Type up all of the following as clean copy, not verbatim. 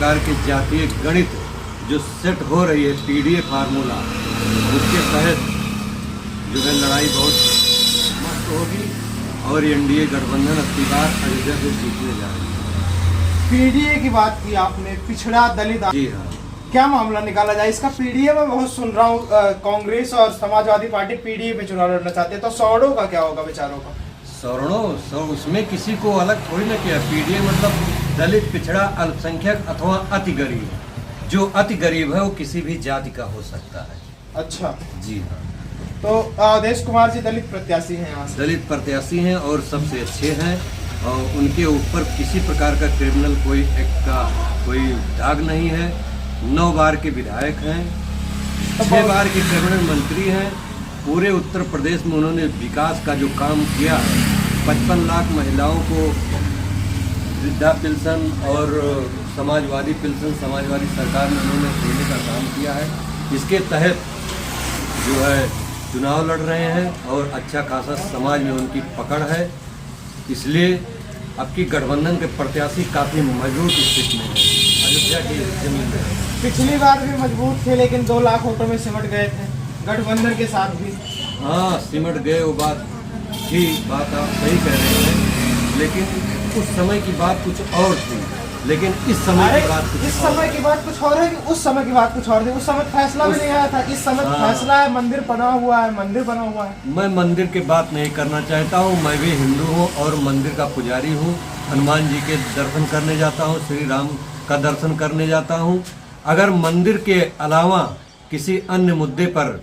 प्रकार के जातीय गणित जो सेट हो रही है पीडीए फार्मूला, उसके तहत जो है लड़ाई बहुत मस्त होगी और एनडीए गठबंधन अब की बार अयोध्या से जीतने जा रही है। पीडीए की बात की आपने, पिछड़ा दलित, जी हाँ। क्या मामला निकाला जाए इसका? पीडीए में बहुत सुन रहा हूँ कांग्रेस और समाजवादी पार्टी पीडीए पे चुनाव लड़ना चाहते हैं, तो सौड़ों का क्या होगा बेचारों का? सवर्णों उसमें किसी को अलग थोड़ी ना किया। पीडीए मतलब दलित, पिछड़ा, अल्पसंख्यक अथवा अति गरीब। जो अति गरीब है वो किसी भी जाति का हो सकता है। अच्छा जी हाँ। तो अवधेश कुमार जी दलित प्रत्याशी हैं यहाँ से? दलित प्रत्याशी हैं और सबसे अच्छे हैं और उनके ऊपर किसी प्रकार का क्रिमिनल कोई एक्ट का कोई दाग नहीं है। 9 बार के विधायक हैं, 6 बार के कैबिनेट मंत्री हैं। पूरे उत्तर प्रदेश में उन्होंने विकास का जो काम किया है, 55 लाख महिलाओं को वृद्धा पेंशन और समाजवादी पेंशन समाजवादी सरकार ने उन्होंने देने का काम किया है। इसके तहत जो है चुनाव लड़ रहे हैं और अच्छा खासा समाज में उनकी पकड़ है। इसलिए अब की गठबंधन के प्रत्याशी काफ़ी मजबूत स्थिति में है अयोध्या की जमीन में। पिछली बार भी मजबूत थे लेकिन 2 लाख वोटों में सिमट गए थे गठबंधन के साथ भी। हाँ, सिमट गए, वो बात थी, बात आप सही कह रहे हैं, लेकिन उस समय की बात कुछ और थी, लेकिन इस समय की बात कुछ इस समय की बात कुछ और है कि उस समय की बात कुछ और थी? उस समय फैसला भी नहीं आया था, इस समय फैसला है, मंदिर बना हुआ है, मंदिर बना हुआ है। मैं मंदिर की बात नहीं करना चाहता हूँ। मैं भी हिंदू हूँ और मंदिर का पुजारी हूँ। हनुमान जी के दर्शन करने जाता हूँ, श्री राम का दर्शन करने जाता हूँ। अगर मंदिर के अलावा किसी अन्य मुद्दे पर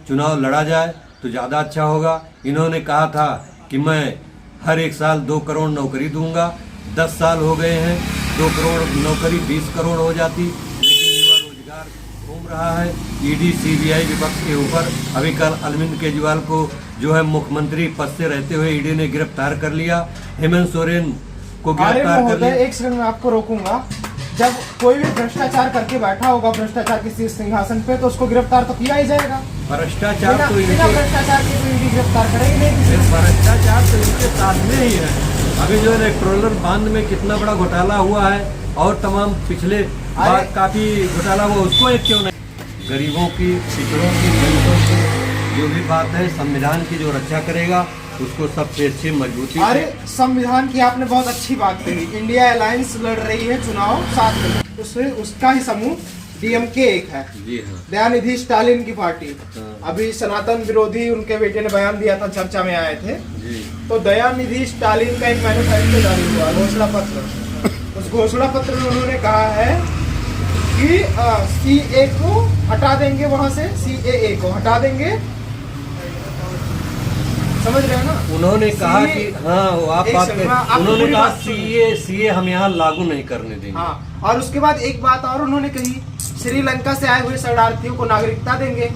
चुनाव लड़ा जाए तो ज़्यादा अच्छा होगा। इन्होंने कहा था कि मैं हर 1 साल 2 करोड़ नौकरी दूंगा। 10 साल हो गए हैं, 2 करोड़ नौकरी 20 करोड़ हो जाती, लेकिन युवा रोजगार घूम रहा है। ईडी सीबीआई विपक्ष के ऊपर अभी कल अरविंद केजरीवाल को जो है मुख्यमंत्री पद से रहते हुए ईडी ने गिरफ्तार कर लिया। हेमंत सोरेन को गिरफ्तार कर लिया। एक सेकंड में आपको रोकूंगा। जब कोई भी भ्रष्टाचार करके बैठा होगा भ्रष्टाचार किसी सिंहासन पे, तो उसको गिरफ्तार तो किया ही जाएगा। भ्रष्टाचार तो बिना भ्रष्टाचार के तो ईडी गिरफ्तार करेगी नहीं। भ्रष्टाचार तो इनके साथ में ही है। अभी जो है ट्रोलर बांध में कितना बड़ा घोटाला हुआ है और तमाम पिछले बार काफी घोटाला हुआ, उसको एक क्यों नहीं? गरीबों की, पिछड़ों की, दलितों की जो भी बात है, संविधान की जो रक्षा करेगा उसको सबसे अच्छी मजबूती। अरे संविधान की आपने बहुत अच्छी बात कही। इंडिया अलायंस लड़ रही है चुनाव साथ में, उसका ही समूह डीएमके एक है। जी हाँ। दयानिधि स्टालिन की पार्टी। हाँ। अभी सनातन विरोधी उनके बेटे ने बयान दिया था, चर्चा में आए थे जी। तो दयानिधि स्टालिन का एक मैनिफेस्टो जारी हुआ, घोषणा पत्र। उस घोषणा पत्र में उन्होंने कहा है कि सीए को हटा देंगे, वहां से सीएए को हटा देंगे, समझ रहे हैं ना? उन्होंने कहा कि हाँ, वो आप बात करें। उन्होंने कहा सीए हम यहाँ लागू नहीं करने देंगे। हाँ, और उसके बाद एक बात और उन्होंने कही, श्रीलंका से आए हुए शरणार्थियों को नागरिकता देंगे,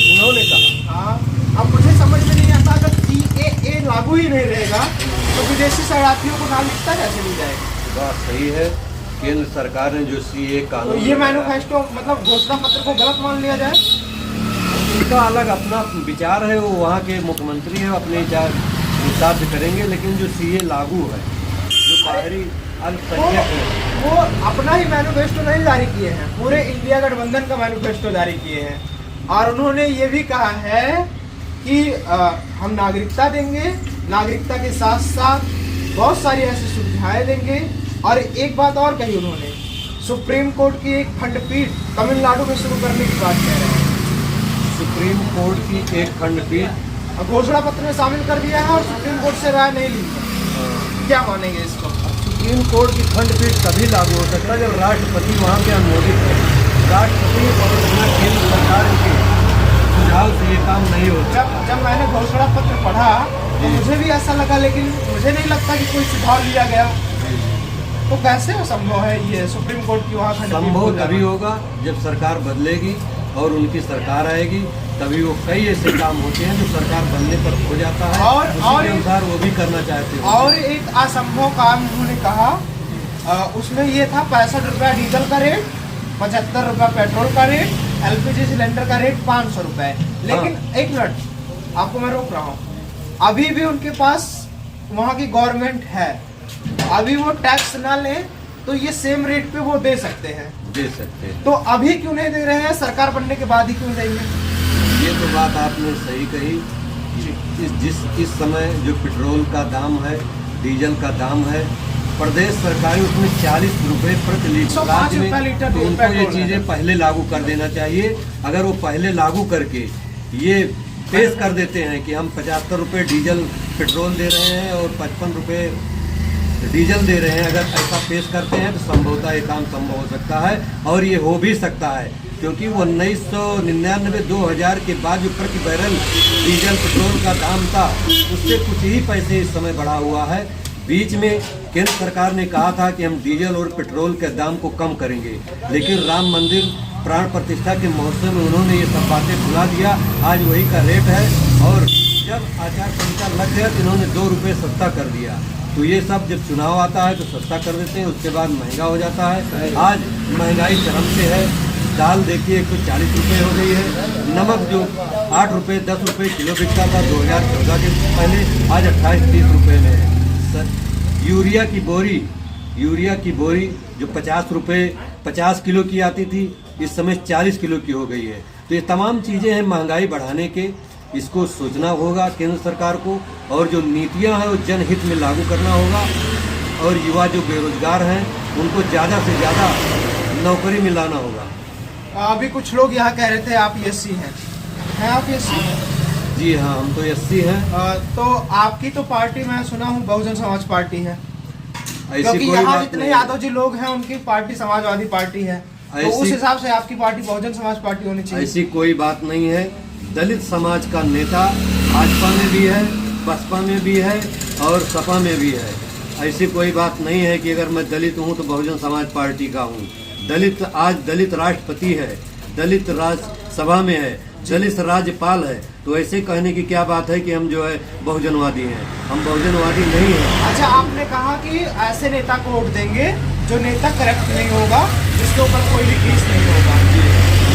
उन्होंने कहा। हाँ, अब मुझे समझ में नहीं आता, अगर सीएए लागू ही नहीं रहेगा तो विदेशी शरणार्थियों को नागरिकता कैसे मिल जाएगी? बात सही है। केंद्र सरकार ने जो सीए तो कानून, ये मैनिफेस्टो मतलब घोषणा पत्र को गलत मान लिया जाए? उनका अलग अपना विचार है, वो वहाँ के मुख्यमंत्री हैं, अपने विचार हिसाब से करेंगे। लेकिन जो सीए लागू है, जो बाहरी अल्पसंख्यक है, वो अपना ही मैनिफेस्टो नहीं जारी किए हैं, पूरे इंडिया गठबंधन का मैनिफेस्टो जारी किए हैं। और उन्होंने ये भी कहा है कि हम नागरिकता देंगे, नागरिकता के साथ साथ बहुत सारी ऐसी सुविधाएं देंगे। और एक बात और कही उन्होंने, सुप्रीम कोर्ट की एक खंडपीठ तमिलनाडु में शुरू करने की बात कह रहे हैं। सुप्रीम कोर्ट की एक खंडपीठ घोषणा पत्र में शामिल कर दिया है और सुप्रीम कोर्ट से राय नहीं ली। क्या मानेंगे इसको? सुप्रीम कोर्ट की खंडपीठ तभी लागू हो सकता है जब राष्ट्रपति वहाँ के अनुमोदित है। राष्ट्रपति और केंद्र सरकार के सुझाव से ये काम नहीं होता। जब मैंने घोषणा पत्र पढ़ा तो मुझे भी ऐसा लगा, लेकिन मुझे नहीं लगता कि कोई सुझाव लिया गया। तो कैसे संभव है ये सुप्रीम कोर्ट की वहाँ खंडपीठ? संभव तभी होगा जब सरकार बदलेगी और उनकी सरकार आएगी, तभी वो कई ऐसे काम होते हैं जो सरकार बनने पर हो जाता है और उसी अनुसार वो भी करना चाहते हैं। और एक असंभव काम उन्होंने कहा, उसमें ये था 65 रुपया डीजल का रेट, 75 रुपया पेट्रोल का रेट, एलपीजी सिलेंडर का रेट 500 रुपये। लेकिन एक मिनट, आपको मैं रोक रहा हूँ, अभी भी उनके पास वहाँ की गवर्नमेंट है, अभी वो टैक्स ना लें तो ये सेम रेट पे वो दे सकते हैं। दे सकते हैं। तो अभी क्यों नहीं दे रहे हैं, सरकार बनने के बाद ही क्यों देंगे? ये तो बात आपने सही कही। इस समय जो पेट्रोल का दाम है, डीजल का दाम है, प्रदेश सरकार उसमें 40 रुपए प्रति लीटर, 105 रुपए लीटर तो उनको ये चीजें पहले लागू कर देना चाहिए। अगर वो पहले लागू करके ये पेश कर देते हैं कि हम 75 रुपये डीजल पेट्रोल दे रहे हैं और 55 रुपये डीजल दे रहे हैं, अगर ऐसा पेश करते हैं तो संभवतः ये काम संभव हो सकता है और ये हो भी सकता है, क्योंकि वो 1999-2000 के बाद जो प्रति बैरल डीजल पेट्रोल का दाम था उससे कुछ ही पैसे इस समय बढ़ा हुआ है। बीच में केंद्र सरकार ने कहा था कि हम डीजल और पेट्रोल के दाम को कम करेंगे, लेकिन राम मंदिर प्राण प्रतिष्ठा के महोत्सव में उन्होंने ये सब बातें भुला दिया। आज वही का रेट है और जब आचार संहिता लग गया तो इन्होंने 2 रुपये सस्ता कर दिया। तो ये सब जब चुनाव आता है तो सस्ता कर देते हैं, उसके बाद महंगा हो जाता है। आज महंगाई चरम पे है। दाल देखिए 140 रुपये हो गई है। नमक जो 8 रुपये 10 रुपये किलो बिकता था 2014 के पहले, आज 28-30 रुपये में है। यूरिया की बोरी जो 50 रुपये 50 किलो की आती थी, इस समय 40 किलो की हो गई है। तो ये तमाम चीज़ें हैं महंगाई बढ़ाने के, इसको सोचना होगा केंद्र सरकार को, और जो नीतियां हैं वो जनहित में लागू करना होगा। और युवा जो बेरोजगार हैं उनको ज़्यादा से ज़्यादा नौकरी में लाना होगा। अभी कुछ लोग यहाँ कह रहे थे आप एससी हैं आप एससी? जी हाँ, हम तो एससी हैं। तो आपकी तो पार्टी मैं सुना हूँ बहुजन समाज पार्टी है, ऐसी क्योंकि कोई यहाँ बात जितने नहीं। यादव जी लोग हैं उनकी पार्टी समाजवादी पार्टी है, तो उस हिसाब से आपकी पार्टी बहुजन समाज पार्टी होनी चाहिए। ऐसी कोई बात नहीं है। दलित समाज का नेता भाजपा में भी है, बसपा में भी है और सपा में भी है। ऐसी कोई बात नहीं है कि अगर मैं दलित हूँ तो बहुजन समाज पार्टी का हूँ। आज दलित राष्ट्रपति है, दलित राज्यसभा में है, दलित राज्यपाल है, तो ऐसे कहने की क्या बात है कि हम जो है बहुजनवादी हैं। हम बहुजनवादी नहीं हैं। अच्छा, आपने कहा कि ऐसे नेता को वोट देंगे जो नेता करप्ट नहीं होगा, जिसके ऊपर कोई भी केस नहीं होगा।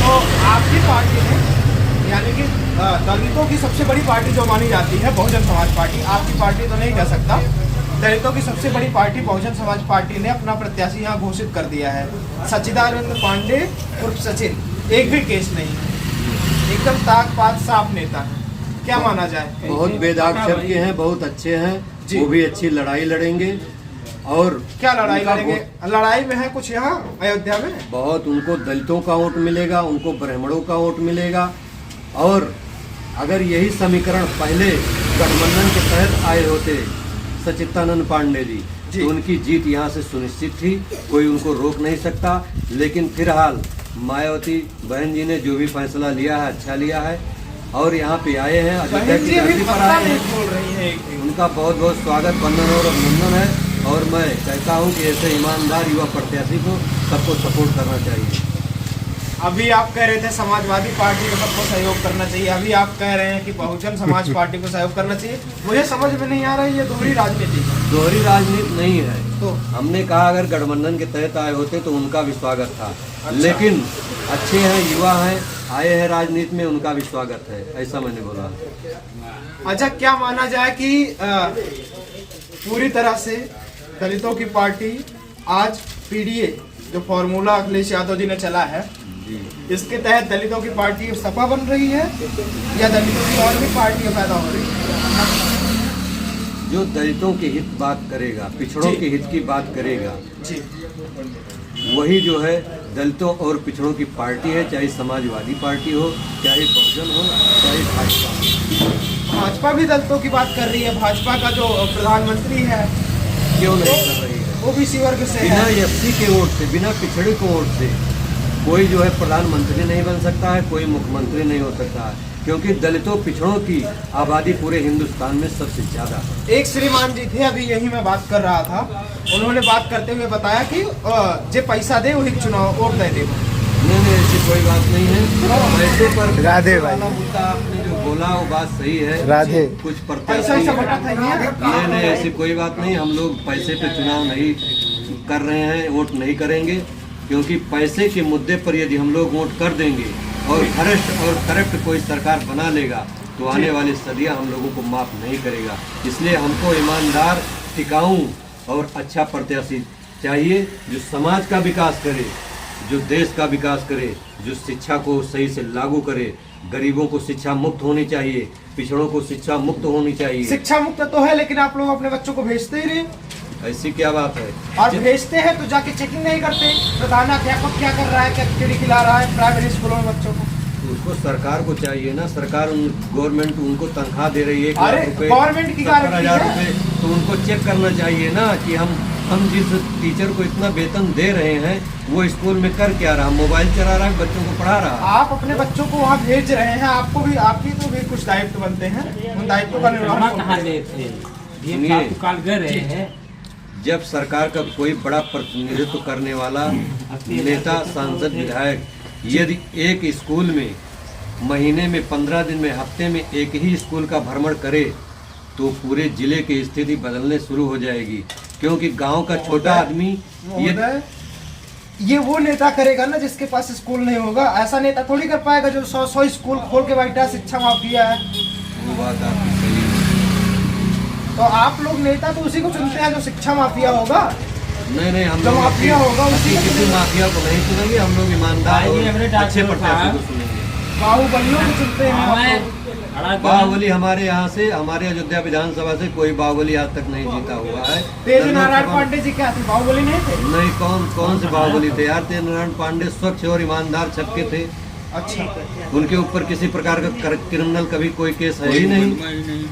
तो आपकी पार्टी ने, यानी कि दलितों की सबसे बड़ी पार्टी जो मानी जाती है बहुजन समाज पार्टी, आपकी पार्टी तो नहीं कह सकता, दलितों की सबसे बड़ी पार्टी बहुजन समाज पार्टी ने अपना प्रत्याशी यहाँ घोषित कर दिया है, सच्चिदानंद पांडे उर्फ सचिन। एक भी केस नहीं है, एकदम ताक पात साफ नेता है। क्या माना जाए? बहुत बेदाक्षर के हैं, बहुत अच्छे हैं, वो भी अच्छी लड़ाई लड़ेंगे। और क्या लड़ाई लड़ेंगे? लड़ाई में है कुछ यहाँ अयोध्या में? बहुत, उनको दलितों का वोट मिलेगा, उनको ब्राह्मणों का वोट मिलेगा। और अगर यही समीकरण पहले गठबंधन के तहत आए होते सच्चिदानंद पांडे जी, तो उनकी जीत यहाँ से सुनिश्चित थी, कोई उनको रोक नहीं सकता। लेकिन फिलहाल मायावती बहन जी ने जो भी फैसला लिया है अच्छा लिया है और यहाँ पे आए हैं, अयोध्या की धरती पर आए हैं। उनका बहुत बहुत स्वागत, वंदन और अभिनंदन है। और मैं कहता हूँ कि ऐसे ईमानदार युवा प्रत्याशी को सबको सपोर्ट करना चाहिए। अभी आप कह रहे थे समाजवादी पार्टी को सबको सहयोग करना चाहिए, अभी आप कह रहे हैं कि बहुजन समाज पार्टी को सहयोग करना चाहिए। मुझे समझ में नहीं आ रहा है, ये दोहरी राजनीति है। दोहरी राजनीति नहीं है। तो हमने कहा अगर गठबंधन के तहत आए होते तो उनका भी स्वागत था। अच्छा। लेकिन अच्छे हैं, युवा हैं, आए हैं राजनीति में, उनका भी स्वागत है, ऐसा मैंने बोला। अच्छा, क्या माना जाए कि पूरी तरह से दलितों की पार्टी आज पीडीए जो फॉर्मूला अखिलेश यादव जी ने चला है, इसके तहत दलितों की पार्टी सपा बन रही है या दलितों की और भी पार्टियां पैदा हो रही है? जो दलितों के हित बात करेगा, पिछड़ों के हित की बात करेगा जी, वही जो है दलितों और पिछड़ों की पार्टी है, चाहे समाजवादी पार्टी हो, चाहे बहुजन हो, चाहे भाजपा। भाजपा भी दलितों की बात कर रही है। भाजपा का जो प्रधानमंत्री है, क्यों नहीं कर रही है? वो भी इसी वर्ग से है। बिना एससी के वोट से, बिना पिछड़े के वोट से कोई जो है प्रधानमंत्री नहीं बन सकता है, कोई मुख्यमंत्री नहीं हो सकता है, क्योंकि दलितों पिछड़ों की आबादी पूरे हिंदुस्तान में सबसे ज्यादा है। एक श्रीमान जी थे, अभी यही मैं बात कर रहा था, उन्होंने बात करते हुए बताया कि जे पैसा दे वही चुनाव वोट दे दे। नहीं, ऐसी कोई बात नहीं है। पैसे पर राधे भाई, मुद्दा आपने जो बोला वो बात सही है। राधे, कुछ पैसा ही सब बटा था ये। नहीं, ऐसी कोई बात नहीं। हम लोग पैसे पे चुनाव नहीं कर रहे हैं, वोट नहीं करेंगे, क्योंकि पैसे के मुद्दे पर यदि हम लोग वोट कर देंगे और भ्रष्ट और करप्ट कोई सरकार बना लेगा तो आने वाली सदियां हम लोगों को माफ नहीं करेगा। इसलिए हमको ईमानदार, टिकाऊ और अच्छा प्रत्याशी चाहिए, जो समाज का विकास करे, जो देश का विकास करे, जो शिक्षा को सही से लागू करे। गरीबों को शिक्षा मुक्त होनी चाहिए, पिछड़ों को शिक्षा मुक्त होनी चाहिए। शिक्षा मुक्त तो है, लेकिन आप लोग अपने बच्चों को भेजते ही नहीं। ऐसी क्या बात है? और भेजते हैं तो जाके चेकिंग नहीं करते, प्रधानाध्यापक क्या कर रहा है, क्या खिचड़ी खिला रहा है प्राइवेट स्कूलों में बच्चों को। उसको सरकार को चाहिए ना, सरकार गवर्नमेंट उनको तनख्वाह दे रही है, 1 अरे लाख रुपए, गवर्नमेंट की 70,000 गारंटी रुपए, है। तो उनको चेक करना चाहिए ना कि हम जिस टीचर को इतना वेतन दे रहे हैं वो स्कूल में कर क्या रहा, मोबाइल चला रहा है, बच्चों को पढ़ा रहा है। आप अपने बच्चों को वहाँ भेज रहे हैं, आपको भी, आपकी तो भी कुछ दायित्व बनते हैं, उन दायित्व का निर्वहन कहाँ करें। गए थे? सुनिए, ये काल गए रहे हैं। जब सरकार का कोई बड़ा प्रतिनिधित्व करने वाला नेता, सांसद, विधायक यदि एक स्कूल में महीने में 15 दिन में, हफ्ते में एक ही स्कूल का भ्रमण करे तो पूरे जिले की स्थिति बदलने शुरू हो जाएगी। क्योंकि गांव का छोटा आदमी ये वो नेता करेगा ना जिसके पास स्कूल नहीं होगा। ऐसा नेता थोड़ी कर पाएगा जो 100 स्कूल खोल के बैठा, शिक्षा माफिया है। वो बात आपकी सही है। तो आप लोग नेता तो उसी को चुनते हैं जो शिक्षा माफिया होगा। नहीं, हम जो लोग माफिया होगा उसी को किसी चुनेंगे। माफिया को नहीं चुनेंगे, हम लोग ईमानदार और अच्छे प्रत्याशी को चुनेंगे। बाहुबलियों को चुनते हैं आप लोग। बाहुबली हमारे यहाँ से, हमारे अयोध्या विधानसभा से कोई बाहुबली आज तक नहीं जीता हुआ है। तेज नारायण पांडे जी क्या थे, बाहुबली नहीं थे? नहीं, कौन से बाहुबली थे यार? तेज नारायण पांडे स्वच्छ और ईमानदार छक्के थे। अच्छा, उनके ऊपर किसी प्रकार का क्रिमिनल कभी कोई केस है ही नहीं,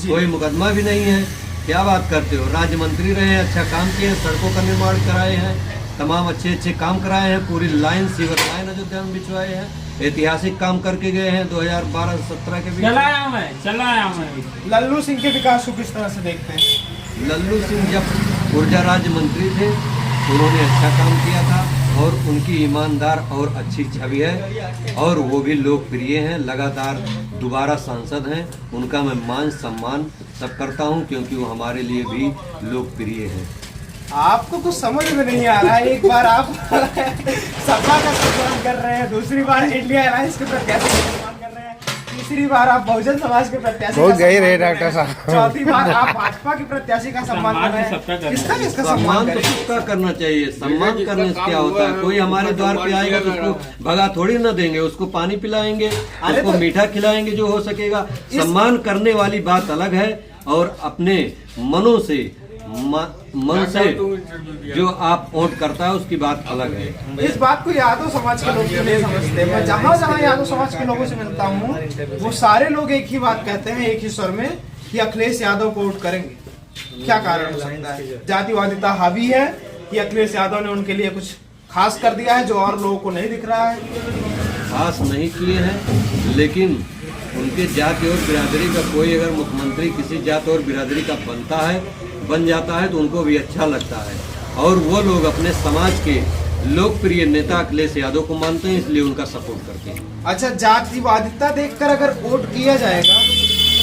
कोई मुकदमा भी नहीं है। क्या बात करते हो? राज्य मंत्री रहे हैं, अच्छा काम किए हैं, सड़कों का निर्माण कराए हैं, तमाम अच्छे काम कराए हैं, पूरी लाइन, सीवर लाइन अयोध्या में बिछवाए हैं, ऐतिहासिक काम करके गए हैं 2012-17 के बीच। चलाया मैं। लल्लू सिंह के विकास को किस तरह से देखते हैं? लल्लू सिंह जब ऊर्जा राज्य मंत्री थे उन्होंने अच्छा काम किया था और उनकी ईमानदार और अच्छी छवि है और वो भी लोकप्रिय हैं, लगातार दोबारा सांसद हैं। उनका मैं मान सम्मान सब करता हूं क्योंकि वो हमारे लिए भी लोकप्रिय हैं। आपको कुछ समझ में नहीं आ रहा है। एक बार आप सपा का सम्मान कर रहे हैं, दूसरी बार इंडिया अलायंस के प्रत्याशी का सम्मान कर रहे हैं, तीसरी बार आप बहुजन समाज के प्रत्याशी बहुत का गए रहे सम्मान कर डॉक्टर रहे हैं, साहब। चौथी बार आप भाजपा के प्रत्याशी का सम्मान कर रहे हैं। किसका सम्मान सम्मान तो करें? सबका करना चाहिए। सम्मान करने से क्या होता है? कोई हमारे द्वार पे आएगा तो उसको भगा थोड़ी ना देंगे, उसको पानी पिलाएंगे, उसको मीठा खिलाएंगे जो हो सकेगा। सम्मान करने वाली बात अलग है और अपने मन से जो आप वोट करता है उसकी बात अलग है। इस बात को यादव समाज के लोग क्यों नहीं समझते? मैं जहाँ यादव समाज के लोगों से मिलता हूँ वो सारे लोग एक ही बात कहते हैं, एक ही स्वर में, कि अखिलेश यादव को वोट करेंगे। क्या कारण हो सकता है? जातिवादिता हावी है कि अखिलेश यादव ने उनके लिए कुछ खास कर दिया है जो और लोगों को नहीं दिख रहा है? खास नहीं किए हैं, लेकिन उनके जाति और बिरादरी का कोई अगर मुख्यमंत्री किसी जात और बिरादरी का बन जाता है तो उनको भी अच्छा लगता है और वो लोग अपने समाज के लोकप्रिय नेता अखिलेश यादव को मानते हैं, इसलिए उनका सपोर्ट करते हैं। अच्छा, जातिवादिता देखकर अगर वोट किया जाएगा तो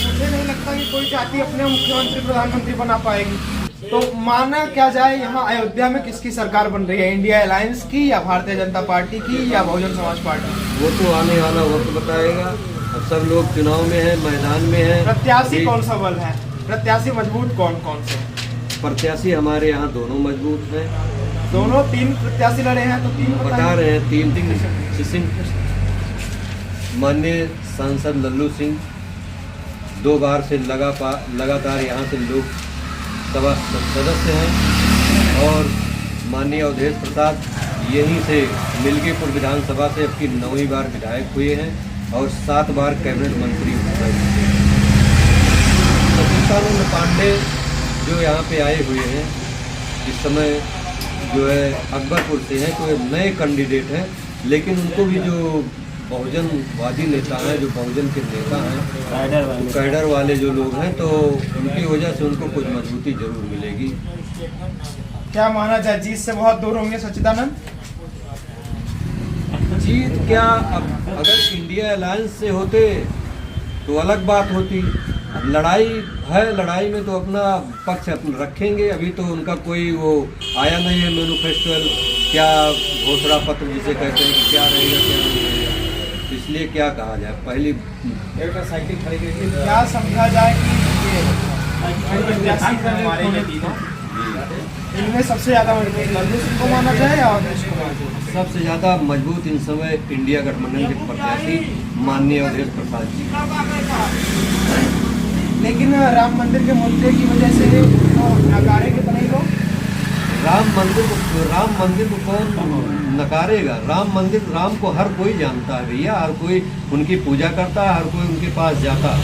मुझे नहीं लगता कि कोई जाति अपने मुख्यमंत्री प्रधानमंत्री बना पाएगी। तो माना क्या जाए, यहाँ अयोध्या में किसकी सरकार बन रही है? इंडिया अलायंस की या भारतीय जनता पार्टी की या बहुजन समाज पार्टी? वो तो आने वाला वक्त बताएगा। अब सब लोग चुनाव में है, मैदान में है। प्रत्याशी कौन सा बल है? प्रत्याशी मजबूत कौन से? प्रत्याशी हमारे यहाँ दोनों मजबूत हैं। दोनों 3 प्रत्याशी लड़े हैं तो 3 बता रहे हैं, 3 माननीय सांसद लल्लू सिंह 2 बार से लगातार यहाँ से लोकसभा सदस्य हैं और माननीय अवधेश प्रसाद यहीं से मिल्कीपुर विधानसभा से अब की 9वीं बार विधायक हुए हैं और 7 बार कैबिनेट मंत्री हुए हैं। सचिदानंद पांडे जो यहाँ पे आए हुए हैं इस समय जो है अकबरपुर से हैं, तो नए कैंडिडेट हैं, लेकिन उनको भी जो बहुजनवादी नेता हैं, जो बहुजन के नेता हैं, कैडर वाले जो लोग हैं, तो उनकी वजह से उनको कुछ मजबूती जरूर मिलेगी। क्या माना जाए, जीत से बहुत दूर होंगे सच्चिदानंद? जीत क्या, अब अगर इंडिया अलायंस से होते तो अलग बात होती। लड़ाई है, लड़ाई में तो अपना पक्ष रखेंगे। अभी तो उनका कोई वो आया नहीं है मैनिफेस्टो, क्या घोषणा पत्र जिसे कहते हैं कि क्या रहेगा क्या नहीं रहेगा, इसलिए क्या कहा जाए। पहली साइकिल खरीदी, क्या समझा जाए कि ये प्रत्याशी हमारे इनमें सबसे ज्यादा मजबूत लल्लू सिंह को माना जाए या अवधेश कुमार को? सबसे ज्यादा मजबूत इन समय इंडिया गठबंधन के प्रत्याशी माननीय अवधेश प्रसाद जी। लेकिन राम मंदिर के मुद्दे की वजह से तो नकारे के बने लोग। राम मंदिर को कौन नकारेगा? राम को हर कोई जानता है भैया, हर कोई उनकी पूजा करता है, हर कोई उनके पास जाता है।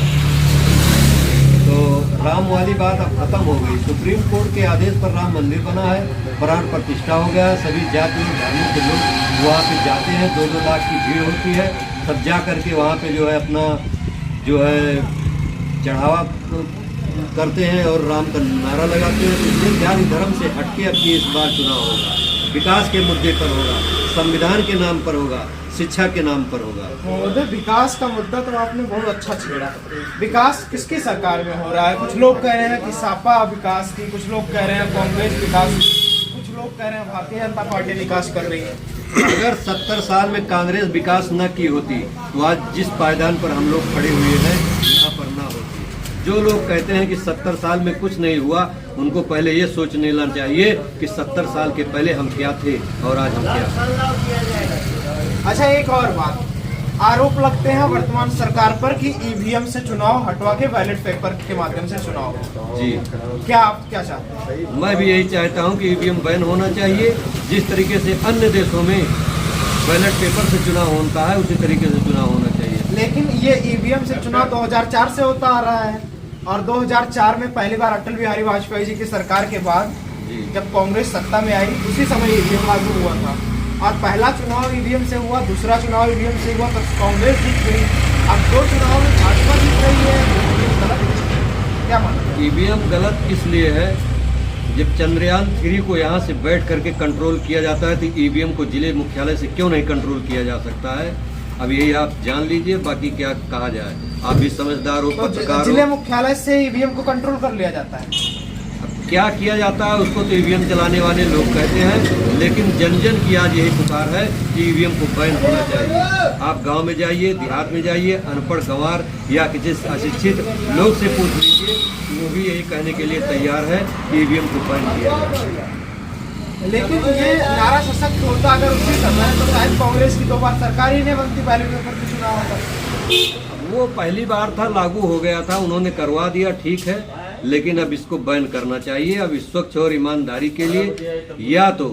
तो राम वाली बात अब खत्म हो गई। सुप्रीम कोर्ट के आदेश पर राम मंदिर बना है, प्राण प्रतिष्ठा हो गया है, सभी जाति और धर्मों के लोग वहाँ पे जाते हैं, 2-2 लाख की भीड़ होती है। सब जा करके वहाँ पे जो है अपना जो है चढ़ावा करते हैं और राम का नारा लगाते हैं। तो इसलिए जाति धर्म से हटके अब ये इस बार चुनाव होगा, विकास के मुद्दे पर होगा, संविधान के नाम पर होगा, शिक्षा के नाम पर होगा। महोदय, विकास का मुद्दा तो आपने बहुत अच्छा छेड़ा। विकास किसकी सरकार में हो रहा है? कुछ लोग कह रहे हैं कि सपा विकास की, कुछ लोग कह रहे हैं कांग्रेस विकास की, कुछ लोग कह रहे हैं भारतीय जनता पार्टी विकास कर रही है। अगर 70 साल में कांग्रेस विकास न की होती तो आज जिस पायदान पर हम लोग खड़े हुए हैं यहाँ पर ना होती। जो लोग कहते हैं कि 70 साल में कुछ नहीं हुआ, उनको पहले ये सोच लेना चाहिए कि 70 साल के पहले हम क्या थे और आज हम क्या हैं। अच्छा, एक और बात, आरोप लगते हैं वर्तमान सरकार पर कि ईवीएम से चुनाव हटवा के बैलेट पेपर के माध्यम से चुनाव हो। जी, क्या आप क्या चाहते हैं? मैं भी यही चाहता हूँ कि ईवीएम बैन होना चाहिए। जिस तरीके से अन्य देशों में बैलेट पेपर से चुनाव होता है, उसी तरीके से चुनाव होना चाहिए। लेकिन ये ईवीएम से चुनाव 2004 से होता आ रहा है और 2004 में पहली बार अटल बिहारी वाजपेयी जी की सरकार के बाद जब कांग्रेस सत्ता में आई, उसी समय ईवीएम लागू हुआ था। और पहला चुनाव ईवीएम से हुआ, दूसरा चुनाव ईवीएम से हुआ, तो कांग्रेस जीत गई। अब 2 चुनाव में भाजपा जीत रही है, गलत क्या मानते हैं? ईवीएम गलत इसलिए है, जब चंद्रयान 3 को यहाँ से बैठ करके कंट्रोल किया जाता है तो ईवीएम को जिले मुख्यालय से क्यों नहीं कंट्रोल किया जा सकता है? अब यही आप जान लीजिए, बाकी क्या कहा जाए। आप भी समझदार हो, पत्रकार हो। जिले मुख्यालय से ईवीएम को कंट्रोल कर लिया जाता है। क्या किया जाता है उसको तो ईवीएम चलाने वाले लोग कहते हैं, लेकिन जन जन की आज यही पुकार है कि ईवीएम को बैन होना चाहिए। आप गांव में जाइए, देहात में जाइए, अनपढ़ गंवार या किसी अशिक्षित लोग से पूछ लीजिए, वो भी यही कहने के लिए तैयार है कि ईवीएम को बैन किया जाए। लेकिन ये नारा सशक्त होता अगर उसी समय, तो शायद कांग्रेस की 2 बार सरकार ही नहीं बनती, बैलेट पेपर पे चुनाव होता। वो पहली बार था, लागू हो गया था, उन्होंने करवा दिया, ठीक है, लेकिन अब इसको बैन करना चाहिए। अब इस स्वच्छ और ईमानदारी के लिए या तो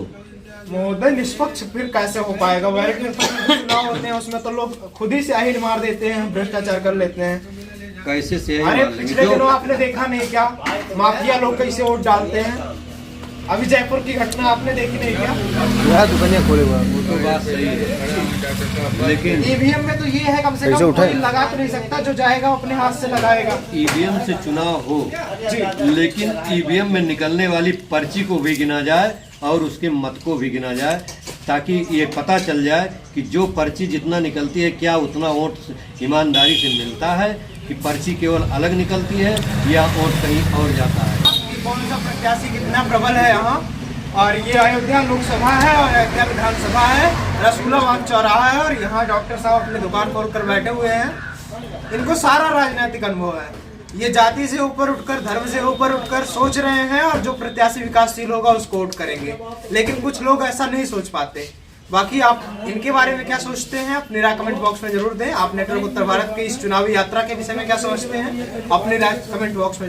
महोदय निष्पक्ष फिर कैसे हो पाएगा? बैलेट पेपर पे चुनाव होते हैं, उसमें तो लोग खुद ही स्याही मार देते हैं, भ्रष्टाचार कर लेते हैं। कैसे से अरे पिछले दिनों आपने देखा नहीं क्या, माफिया लोग कैसे वोट डालते हैं? अभी जयपुर की घटना आपने देखी नहीं क्या? दुकानें खोले हुआ, वो तो बात सही है, लेकिन ईवीएम में तो ये है कम से कम कोई लगा तो नहीं सकता, जो जाएगा अपने हाथ से लगाएगा। ईवीएम से चुनाव हो, लेकिन ईवीएम में निकलने वाली पर्ची को भी गिना जाए और उसके मत को भी गिना जाए, ताकि ये पता चल जाए कि जो पर्ची जितना निकलती है क्या उतना वोट ईमानदारी से मिलता है, कि पर्ची केवल अलग निकलती है या वोट कहीं और जाता है। कौन सा प्रत्याशी कितना प्रबल है यहाँ। और ये अयोध्या लोकसभा है और अयोध्या विधानसभा है, रसूला बाग चौराहा है, और यहाँ डॉक्टर साहब अपनी दुकान खोलकर बैठे हुए हैं। इनको सारा राजनीतिक अनुभव है। ये जाति से ऊपर उठकर, धर्म से ऊपर उठकर सोच रहे हैं, और जो प्रत्याशी विकासशील होगा उसको वोट करेंगे। लेकिन कुछ लोग ऐसा नहीं सोच पाते। बाकी आप इनके बारे में क्या सोचते हैं अपने राय कमेंट बॉक्स में जरूर दें। आप नेटवर्क उत्तर भारत के इस चुनावी यात्रा के विषय में क्या समझते हैं अपने राय कमेंट बॉक्स में